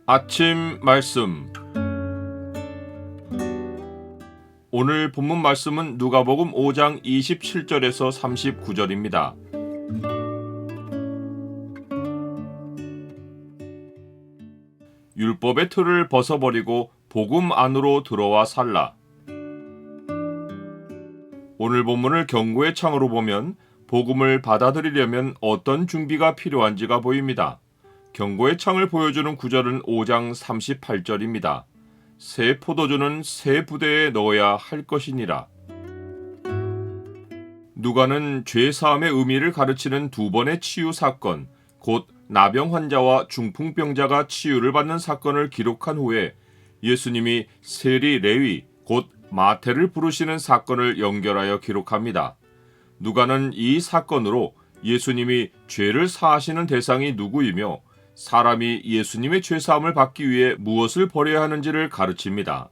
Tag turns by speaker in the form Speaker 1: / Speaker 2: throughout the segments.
Speaker 1: 아침 말씀. 오늘 본문 말씀은 누가복음 5장 27절에서 39절입니다. 율법의 틀을 벗어버리고 복음 안으로 들어와 살라. 오늘 본문을 경고의 창으로 보면 복음을 받아들이려면 어떤 준비가 필요한지가 보입니다. 경고의 창을 보여주는 구절은 5장 38절입니다. 새 포도주는 새 부대에 넣어야 할 것이니라. 누가는 죄사함의 의미를 가르치는 두 번의 치유 사건, 곧 나병 환자와 중풍병자가 치유를 받는 사건을 기록한 후에 예수님이 세리 레위, 곧 마태를 부르시는 사건을 연결하여 기록합니다. 누가는 이 사건으로 예수님이 죄를 사하시는 대상이 누구이며 사람이 예수님의 죄사함을 받기 위해 무엇을 버려야 하는지를 가르칩니다.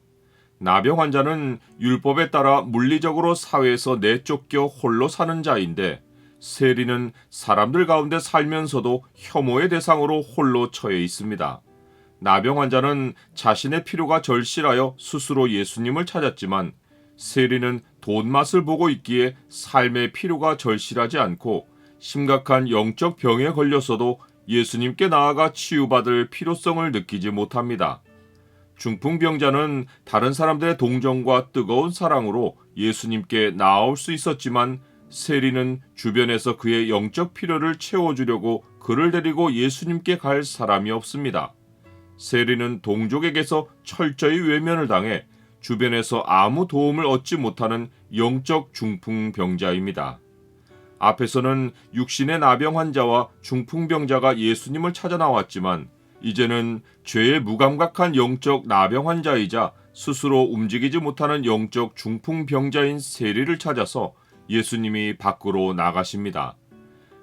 Speaker 1: 나병 환자는 율법에 따라 물리적으로 사회에서 내쫓겨 홀로 사는 자인데, 세리는 사람들 가운데 살면서도 혐오의 대상으로 홀로 처해 있습니다. 나병 환자는 자신의 필요가 절실하여 스스로 예수님을 찾았지만, 세리는 돈 맛을 보고 있기에 삶의 필요가 절실하지 않고 심각한 영적 병에 걸렸어도 예수님께 나아가 치유받을 필요성을 느끼지 못합니다. 중풍병자는 다른 사람들의 동정과 뜨거운 사랑으로 예수님께 나아올 수 있었지만, 세리는 주변에서 그의 영적 필요를 채워주려고 그를 데리고 예수님께 갈 사람이 없습니다. 세리는 동족에게서 철저히 외면을 당해 주변에서 아무 도움을 얻지 못하는 영적 중풍병자입니다. 앞에서는 육신의 나병 환자와 중풍병자가 예수님을 찾아 나왔지만, 이제는 죄에 무감각한 영적 나병 환자이자 스스로 움직이지 못하는 영적 중풍병자인 세리를 찾아서 예수님이 밖으로 나가십니다.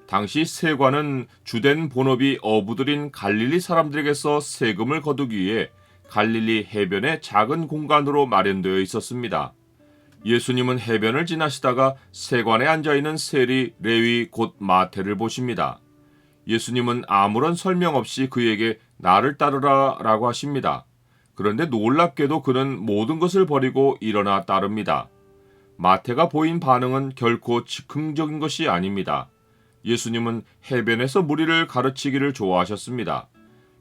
Speaker 1: 당시 세관은 주된 본업이 어부들인 갈릴리 사람들에게서 세금을 거두기 위해 갈릴리 해변의 작은 공간으로 마련되어 있었습니다. 예수님은 해변을 지나시다가 세관에 앉아있는 세리, 레위, 곧 마태를 보십니다. 예수님은 아무런 설명 없이 그에게 나를 따르라 라고 하십니다. 그런데 놀랍게도 그는 모든 것을 버리고 일어나 따릅니다. 마태가 보인 반응은 결코 즉흥적인 것이 아닙니다. 예수님은 해변에서 무리를 가르치기를 좋아하셨습니다.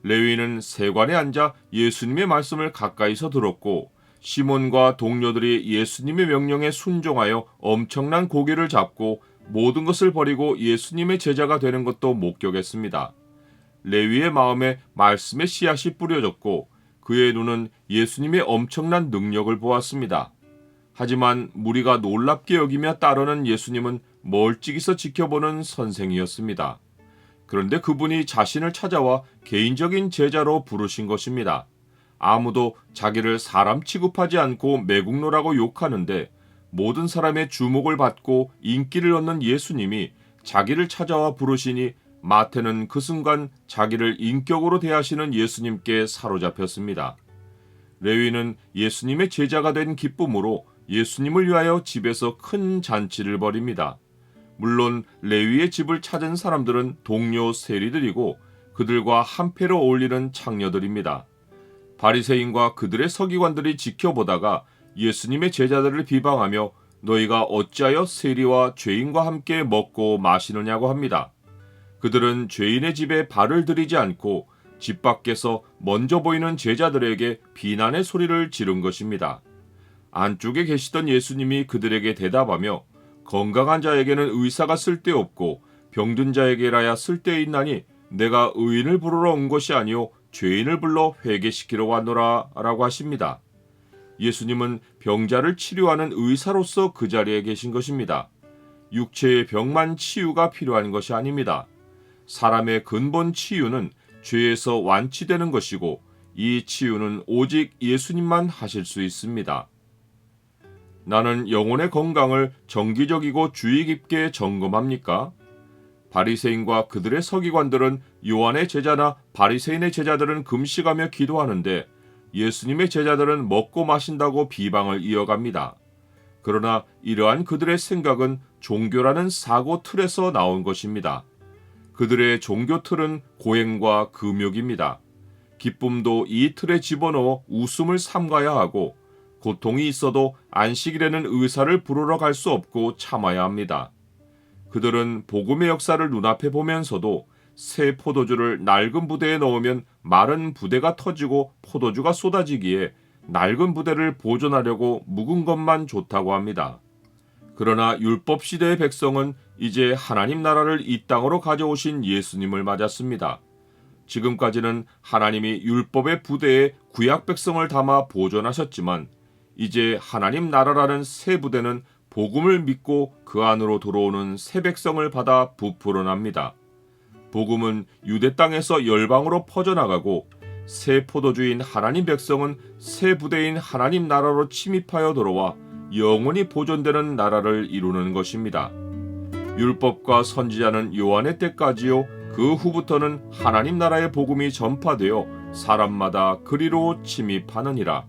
Speaker 1: 레위는 세관에 앉아 예수님의 말씀을 가까이서 들었고, 시몬과 동료들이 예수님의 명령에 순종하여 엄청난 고기를 잡고 모든 것을 버리고 예수님의 제자가 되는 것도 목격했습니다. 레위의 마음에 말씀의 씨앗이 뿌려졌고 그의 눈은 예수님의 엄청난 능력을 보았습니다. 하지만 무리가 놀랍게 여기며 따르는 예수님은 멀찍이서 지켜보는 선생이었습니다. 그런데 그분이 자신을 찾아와 개인적인 제자로 부르신 것입니다. 아무도 자기를 사람 취급하지 않고 매국노라고 욕하는데, 모든 사람의 주목을 받고 인기를 얻는 예수님이 자기를 찾아와 부르시니 마태는 그 순간 자기를 인격으로 대하시는 예수님께 사로잡혔습니다. 레위는 예수님의 제자가 된 기쁨으로 예수님을 위하여 집에서 큰 잔치를 벌입니다. 물론 레위의 집을 찾은 사람들은 동료 세리들이고 그들과 한패로 어울리는 창녀들입니다. 바리새인과 그들의 서기관들이 지켜보다가 예수님의 제자들을 비방하며 너희가 어찌하여 세리와 죄인과 함께 먹고 마시느냐고 합니다. 그들은 죄인의 집에 발을 들이지 않고 집 밖에서 먼저 보이는 제자들에게 비난의 소리를 지른 것입니다. 안쪽에 계시던 예수님이 그들에게 대답하며 건강한 자에게는 의사가 쓸데없고 병든 자에게라야 쓸데있나니 내가 의인을 부르러 온 것이 아니요 죄인을 불러 회개시키러 왔노라 라고 하십니다. 예수님은 병자를 치료하는 의사로서 그 자리에 계신 것입니다. 육체의 병만 치유가 필요한 것이 아닙니다. 사람의 근본 치유는 죄에서 완치되는 것이고 이 치유는 오직 예수님만 하실 수 있습니다. 나는 영혼의 건강을 정기적이고 주의 깊게 점검합니까? 바리새인과 그들의 서기관들은 요한의 제자나 바리새인의 제자들은 금식하며 기도하는데 예수님의 제자들은 먹고 마신다고 비방을 이어갑니다. 그러나 이러한 그들의 생각은 종교라는 사고 틀에서 나온 것입니다. 그들의 종교 틀은 고행과 금욕입니다. 기쁨도 이 틀에 집어넣어 웃음을 삼가야 하고 고통이 있어도 안식일에는 의사를 부르러 갈 수 없고 참아야 합니다. 그들은 복음의 역사를 눈앞에 보면서도 새 포도주를 낡은 부대에 넣으면 마른 부대가 터지고 포도주가 쏟아지기에 낡은 부대를 보존하려고 묵은 것만 좋다고 합니다. 그러나 율법 시대의 백성은 이제 하나님 나라를 이 땅으로 가져오신 예수님을 맞았습니다. 지금까지는 하나님이 율법의 부대에 구약 백성을 담아 보존하셨지만 이제 하나님 나라라는 새 부대는 복음을 믿고 그 안으로 들어오는 새 백성을 받아 부풀어납니다. 복음은 유대 땅에서 열방으로 퍼져나가고 새 포도주인 하나님 백성은 새 부대인 하나님 나라로 침입하여 들어와 영원히 보존되는 나라를 이루는 것입니다. 율법과 선지자는 요한의 때까지요, 그 후부터는 하나님 나라의 복음이 전파되어 사람마다 그리로 침입하느니라.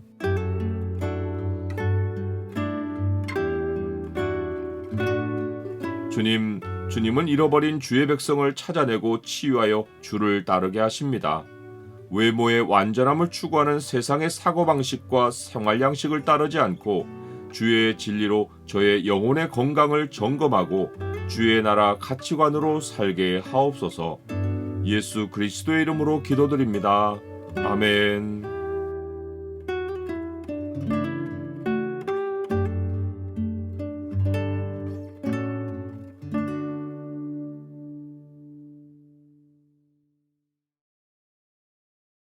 Speaker 1: 주님은 잃어버린 주의 백성을 찾아내고 치유하여 주를 따르게 하십니다. 외모의 완전함을 추구하는 세상의 사고방식과 생활 양식을 따르지 않고 주의 진리로 저의 영혼의 건강을 점검하고 주의 나라 가치관으로 살게 하옵소서. 예수 그리스도의 이름으로 기도드립니다. 아멘.